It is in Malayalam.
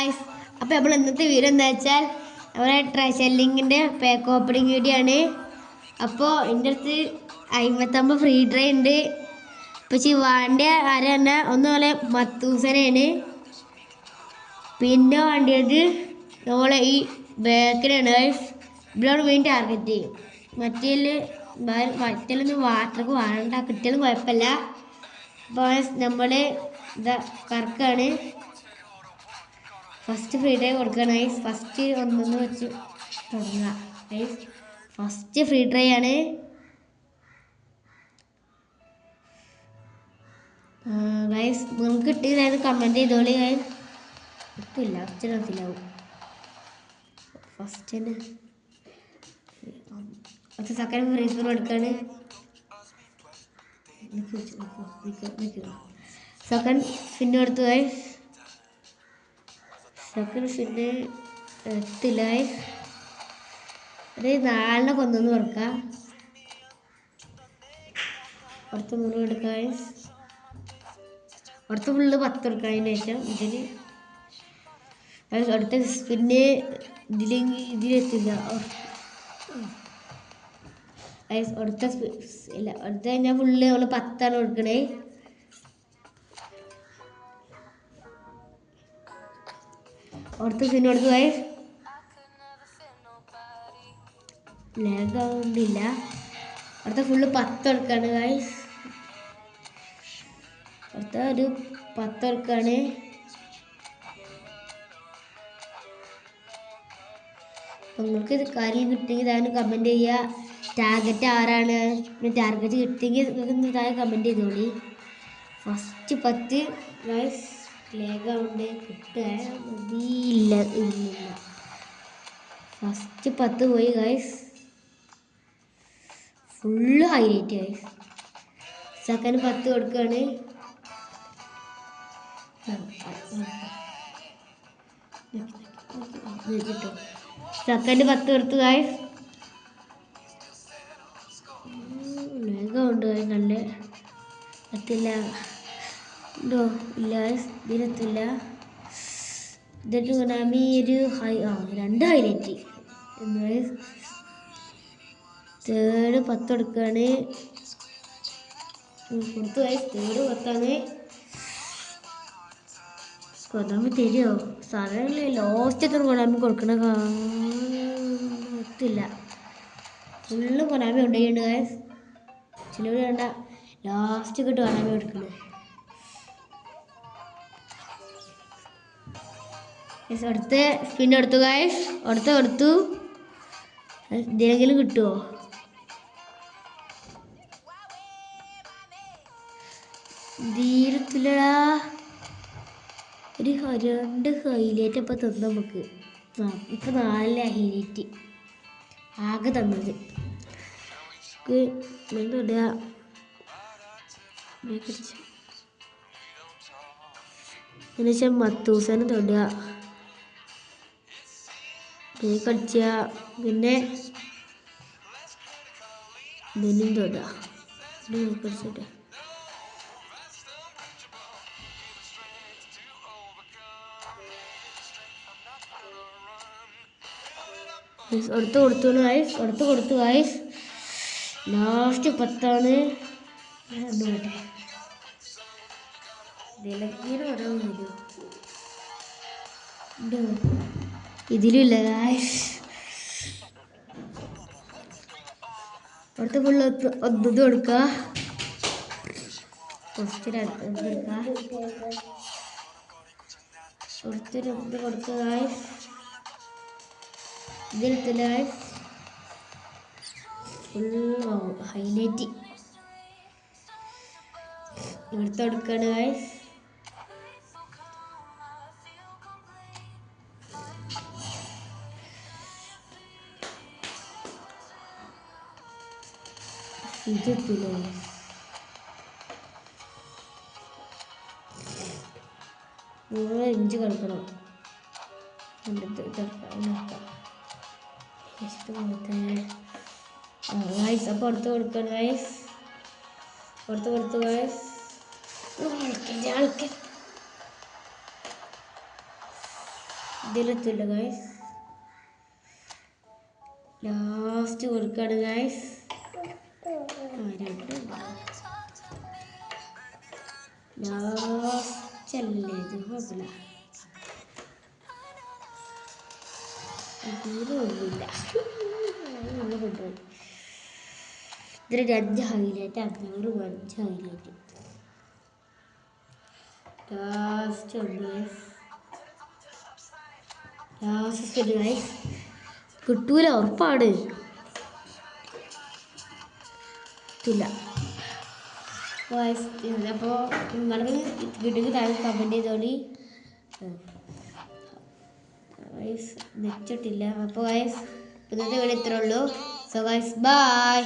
ഗായ്സ്, അപ്പോൾ നമ്മൾ ഇന്നത്തെ വീഡിയോ എന്താ വെച്ചാൽ നമ്മുടെ ട്രഷർ ലിങ്കിൻ്റെ പാക്ക് ഓപ്പണിംഗ് വീഡിയോ ആണ്. അപ്പോൾ എൻ്റെ അടുത്ത് 59 ഫ്രീ ട്രൈ ഉണ്ട്. പക്ഷേ വാണ്ടിയ ആര് തന്നെ ഒന്നുപോലെ മത്തൂസനാണ്. പിന്നെ വേണ്ടിയത് നമ്മളെ ഈ ബാക്കിലാണ് ഗായ്സ്. ഇവിടെ മെയിൻ ടാർഗറ്റ് ചെയ്യും. മറ്റേലൊന്നും വാട്ടർക്ക് വേണ്ട, കിട്ടിയാലും കുഴപ്പമില്ല. അപ്പോൾ നമ്മൾ ഇതാ കറക്കാണ്. ഫസ്റ്റ് ഫ്രീ ട്രൈ കൊടുക്കുകയാണ് ഗൈസ്. ഫസ്റ്റ് ഒന്നൊന്ന് വെച്ച് തുടങ്ങുക ഗൈസ്. ഫസ്റ്റ് ഫ്രീ ട്രൈ ആണ്. ഗൈസ് നിങ്ങൾക്ക് കിട്ടിയതായത് കമൻറ്റ് ചെയ്തോളി ഗൈസ്. കിട്ടില്ല, ഒത്തിരിയാവും. ഫസ്റ്റ് തന്നെ സെക്കൻഡ് ഫ്രീ സ്പൂൺ എടുക്കുകയാണ്. സെക്കൻഡ് സ്പിന്ന് കൊടുത്തു ഗൈസ്. സെക്കൻഡ് സ്പിന്ന് എത്തില്ല ഗൈസ്. അത് 4 കൊന്നൊന്ന് കൊടുക്കാം. അടുത്ത 3 എടുക്കാം ഗൈസ്. അടുത്ത ഫുള്ള് 10 കൊടുക്കാം. അതിന് ശേഷം ഇതിന് അടുത്ത സ്പിന്ന് ഇതിലെത്തില്ല ഗൈസ്. അടുത്ത കഴിഞ്ഞാൽ ഫുള്ള് നമ്മൾ 10 കൊടുക്കണേ. അടുത്ത സ്പിന്ന് കൊടുത്തു ഗൈസ്. ലാഗ് ആവുന്നില്ല. അടുത്ത ഫുള്ള് 10 എടുക്കാണ് ഗൈസ്. അടുത്ത ഒരു 10 എടുക്കാണ്. നിങ്ങൾക്ക് ഇത് കാര്യം കിട്ടിയെങ്കിൽ താഴെ കമൻറ്റ് ചെയ്യുക. ടാർഗറ്റ് ആരാണ്, ടാർഗറ്റ് കിട്ടിയെങ്കിൽ താഴെ കമൻറ്റ് ചെയ്തോളി. First 10 guys. ലാഗ് ആവുന്നുണ്ട്, കിട്ടുക മതിയില്ല. ഫസ്റ്റ് 10 പോയി guys. Full highlight guys. Second 10 കൊടുക്കുകയാണ്. സെക്കൻഡ് 10 കൊടുത്തു ഗൈസ്. ലേഖമുണ്ട് ഗൈസ്. നല്ല എത്തില്ല ഉണ്ടോ? ഇല്ല ഗൈസ്, ഇതിനെത്തില്ല. ഇതിട്ട് കൊണ്ടാമി ഒരു 2 ഹൈലൈറ്റ് ഗൈസ്. തേർഡ് 10 കൊടുക്കുകയാണ്. കൊടുത്തു ഗൈസ്. തേർഡ് 10 കൊണ്ടാമി തരുമോ? സാധാരണ ലോസ്റ്റ് എത്ര കൊണ്ടാമി കൊടുക്കണ ഒത്തില്ല. ഫുള്ള് കൊണ്ടാമി ഉണ്ടായിട്ടുണ്ട് ഗൈസ്. ചിലവർ വേണ്ട ലാസ്റ്റ് കിട്ടും കൊണ്ടാമി കൊടുക്കുന്നത്. അടുത്ത സ്പിൻ എടുത്തു ഗൈസ്. കൊടുത്തു. എന്തെങ്കിലും കിട്ടുമോ? തീരത്തില്ലടാ. ഒരു 2 ഹൈലൈറ്റ് അപ്പം തന്നു നമുക്ക്. ഇപ്പം 4 ഹൈലൈറ്റ് ആകെ തന്നത്. തൊടുക എന്നുവെച്ചാൽ മത്തൂസനെ തൊടുക, കളിച്ച, പിന്നെ ഇതിനും തൊടുക. കളിച്ചിട്ട് അടുത്ത് കൊടുത്തു ഗൈസ്. ലാസ്റ്റ് 10 പോട്ടെ. ഇതിലുമില്ല ഗൈസ്. അടുത്ത ഫുള്ള് ഒന്നത് കൊടുക്കുക. ഫസ്റ്റ് എടുക്കുക. ഒത്തിരി ഒന്ന് കൊടുക്കുക ഗൈസ്. ഇതിലെത്തില്ല ഗൈസ്. ഫുള്ള് ഹൈലൈറ്റ് എടുത്ത് കൊടുക്കുകയാണ് ഗൈസ്. ഇതെത്തില്ല ഗൈസ്. ഇഞ്ച് കളിക്കണം. ഗൈസ് അപ്പോൾ അടുത്ത് കൊടുക്കണം ഗൈസ്. കൊടുത്തു ഗൈസ്. ഇതിലെത്തില്ല ഗൈസ്. ലാസ്റ്റ് കൊടുക്കാണ് ഗൈസ്. ലാസ്റ്റ് അല്ലേ ഇത് കുഴപ്പമില്ല. ഒന്നുമില്ല. ഇതിലൊരു 5 ഹൈലൈറ്റ്, 5 ഹൈലൈറ്റ്. ലാസ്റ്റ് ഉണ്ട് ഗൈസ്. കിട്ടൂല, ഉറപ്പാണ്. അപ്പോൾ നിങ്ങൾക്ക് കിട്ടുമെങ്കിൽ താഴെ കമൻറ്റ് ചെയ്തോളി. വെച്ചിട്ടില്ല. അപ്പോൾ ഗൈസ് ഇന്നത്തെ വീഡിയോ ഇത്രേ ഉള്ളൂ. So guys bye.